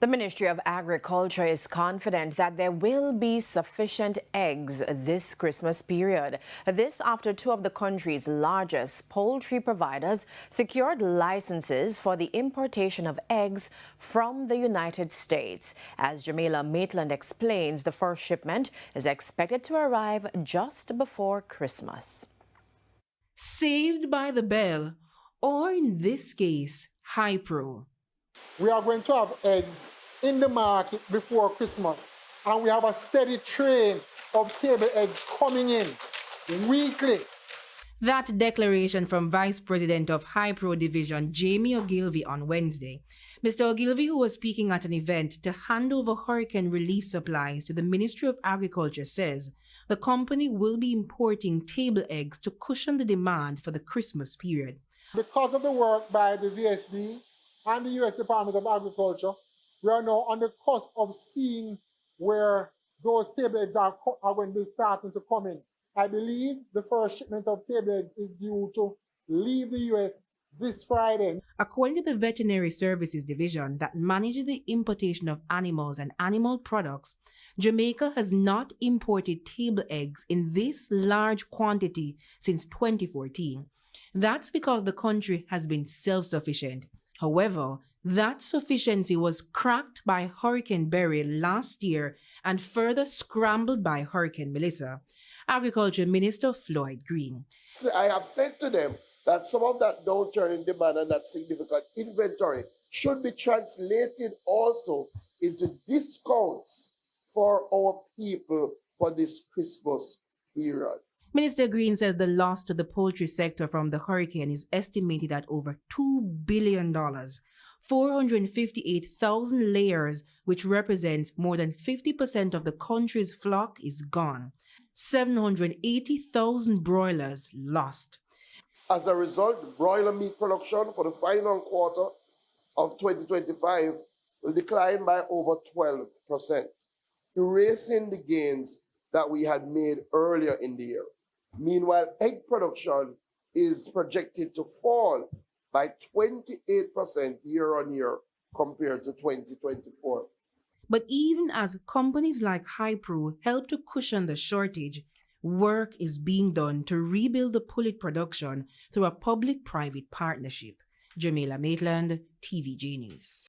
The Ministry of Agriculture is confident that there will be sufficient eggs this Christmas period. This after two of the country's largest poultry providers secured licenses for the importation of eggs from the United States. As Jamaica Maitland explains, the first shipment is expected to arrive just before Christmas. Saved by the bell, or in this case, Hypro. We are going to have eggs in the market before Christmas, and we have a steady train of table eggs coming in weekly. That declaration from Vice President of Hypro Division, Jamie Ogilvy, on Wednesday. Mr. Ogilvy, who was speaking at an event to hand over hurricane relief supplies to the Ministry of Agriculture, says the company will be importing table eggs to cushion the demand for the Christmas period. Because of the work by the VSD and the U.S. Department of Agriculture, we are now on the cusp of seeing where those table eggs are going to be starting to come in. I believe the first shipment of table eggs is due to leave the U.S. this Friday. According to the Veterinary Services Division that manages the importation of animals and animal products, Jamaica has not imported table eggs in this large quantity since 2014. That's because the country has been self-sufficient. However, that sufficiency was cracked by Hurricane Beryl last year and further scrambled by Hurricane Melissa. Agriculture Minister Floyd Green. I have said to them that some of that downturn in demand and that significant inventory should be translated also into discounts for our people for this Christmas period. Minister Green says the loss to the poultry sector from the hurricane is estimated at over $2 billion. 458,000 layers, which represents more than 50% of the country's flock, is gone. 780,000 broilers lost. As a result, broiler meat production for the final quarter of 2025 will decline by over 12%, erasing the gains that we had made earlier in the year. Meanwhile, egg production is projected to fall by 28% year on year compared to 2024. But even as companies like Hypro help to cushion the shortage, work is being done to rebuild the pullet production through a public-private partnership. Jamaica Maitland, TVJ News.